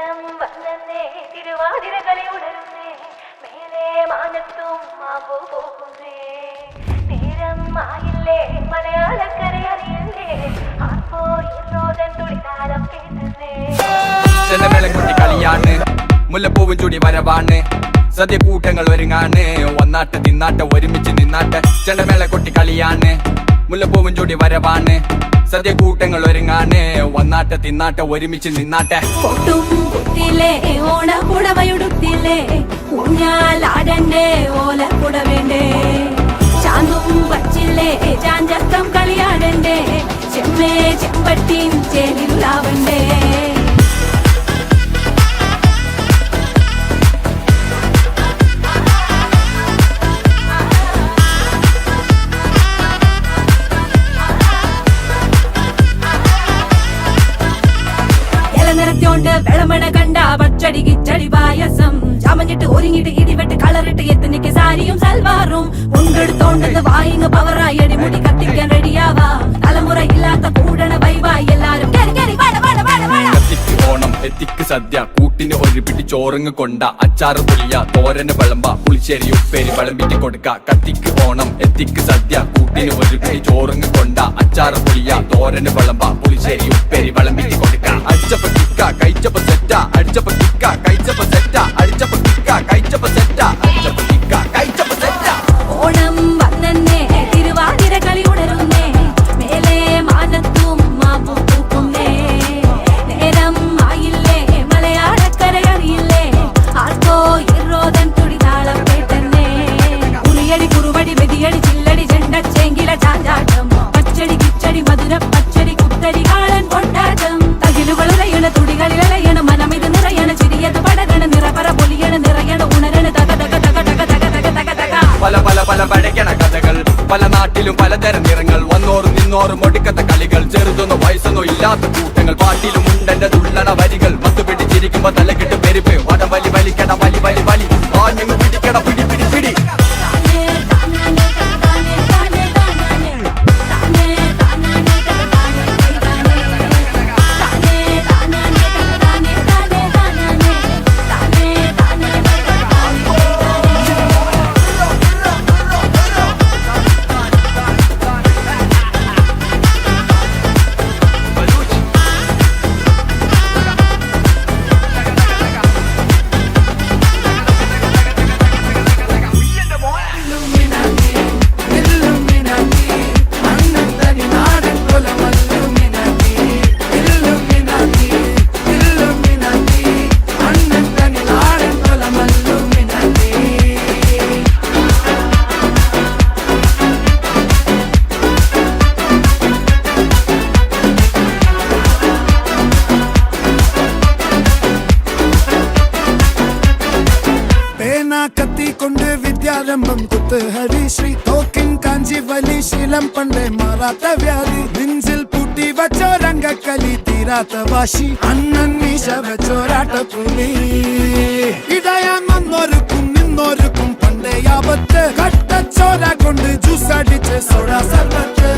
നേരം വന്നേ തിരുവാതിരകളി ഉണരുന്നേ മേലെ മാനത്തും മാമ്പു പോകുന്നേ നേരം ആയില്ലേ മലയാളക്കര അറിയല്ലേ ആർപ്പോ എന്നോതൻ തുടിതാരം കേട്ടുന്നേ ചെണ്ടമേളക്കുട്ടി കളിയാണ് മുല്ലപ്പൂവും ചൂടി വരവാണ് സദ്യ കൂട്ടങ്ങൾ ഒരുങ്ങാണ് വന്നാട്ട് തിന്നാട്ട് ഒരുമിച്ച് നിന്നാട്ട് ചെണ്ടമേളക്കുട്ടി കളിയാണ് മുല്ലപ്പൂവും ചൂടി വരവാണ് സദ്യ കൂട്ടങ്ങൾ ഒരുങ്ങാണ് വന്നാട്ട് തിന്നാട്ട് ഒരുമിച്ച് നിന്നാട്ടെ പൊട്ടും കുത്തിലേ ഓണ പുടവയുടുത്തില്ലേ ഊഞ്ഞാലാടണ്ടേ ഓല പുടവേണ്ടേ ചാന്തും വച്ചില്ലേ ചാഞ്ചക്കം കളിയാടണ്ടേ ചെമ്മേ ചെമ്പട്ടിൻ ചേലിലാവണ്ടേ നിറത്തോണ്ട് വെളമണ കണ്ട പച്ചടി കിച്ചടി പായസം ചാമഞ്ഞിട്ട് ഒരുങ്ങിട്ട് ഇടിവെട്ട് കളറിട്ട് എത്തനിക്ക് സാരിയും സൽവാറും കൊണ്ടെടുത്തോണ്ടത് വായിങ് പവറായി അടിമുടി കത്തിക്കാൻ റെഡിയാവാ തലമുറ ഇല്ലാത്ത കൂടണ വൈവായി എല്ലാരും കത്തിക്ക് ഓണം എത്തിക്ക് സദ്യ കൂട്ടിന് ഒരു പിടി ചോറങ്ങ് കൊണ്ട അച്ചാറ് പുളിയ തോരന് വിളമ്പ പുളിശ്ശേരി ഉപ്പേരി വിളമ്പിട്ട് കൊടുക്ക കത്തിക്ക് ഓണം എത്തിക്ക് സദ്യ കൂട്ടിന് ഒരു പിടി ചോറങ്ങ് കൊണ്ട അച്ചാറ് പുളിയ തോരന് വിളമ്പ പുളിശ്ശേരി ഉപ്പേരി വിളമ്പിട്ട് കൊടുക്ക അടിച്ചപ്പ കിക്ക കഴിച്ചപ്പ സെറ്റ അടിച്ചപ്പ കിക്ക കഴിച്ചപ്പ സെറ്റ അടിച്ചപ്പ കിക്ക കഴിച്ചപ്പ സെറ്റ അടിച്ചപ്പ കിക്ക കഴിച്ചപ്പ സെറ്റ ഓണം വന്നേ തിരുവാതിര കളി ഉണരുന്നേ മേലെ മാനത്തും മാപ്പു പൂക്കുന്നേ നേരം ആയില്ലേ മലയാളക്കര അറിയില്ലേ ആർക്കോ ഇറോതൻ തുടിതാളം കേട്ടന്നേ ഉളിയടി കുറുവടി വെടിയടി ചില്ലടി ചെണ്ട ചേങ്കില ചാഞ്ചാട്ടം പച്ചടി കിച്ചടി മധുര പച്ചടി കുത്തരി കാളൻ കൊണ്ടാട്ടം തകിലുകളുറയണ തുടികളിലയണ മനമിത് നിറയണ ചിരിയത് പടകണ നിറപറ പൊലിയണ നിറയണ ഉണരണ തക തക തക തക തക തക തക തക പല പല പല പഴകണ കഥകൾ പല നാട്ടിലും പലതരം നിറങ്ങൾ വന്നോറും നിന്നോറും ഒടുക്കത്ത കളികൾ ചെറുതൊന്നോ വയസ്സൊന്നോ ഇല്ലാത്ത കൂട്ടങ്ങൾ പാട്ടിലും ഉണ്ടെന്റെ തുള്ളണ വരികൾ മത്തു പിടിച്ചിരിക്കുമ്പോ തലക്കിട്ട് പെരുപ്പ് വടം വലി വലിക്കട വലി വലി വലി ആഞ്ഞു പിടിക്കട പിടി പിടി പിടി കത്തിക്കൊണ്ട് വിദ്യാരംഭം കുത്ത് ഹരിശ്രീ തോക്കിൻ കാഞ്ചി വലി ശീലം പണ്ടേ മാറാത്ത വ്യാധി നെഞ്ചിൽ പൂട്ടി വച്ചോരംഗക്കലി തീരാത്ത വാശി അണ്ണൻ മീശ വെച്ചോരാട്ട പുലി ഇടയാൻ വന്നോർക്കും നിന്നോർക്കും പണ്ടേ ആപത്ത് കട്ടച്ചോര കൊണ്ട് ജ്യൂസ് അടിച്ച് സോഡ സർബത്ത്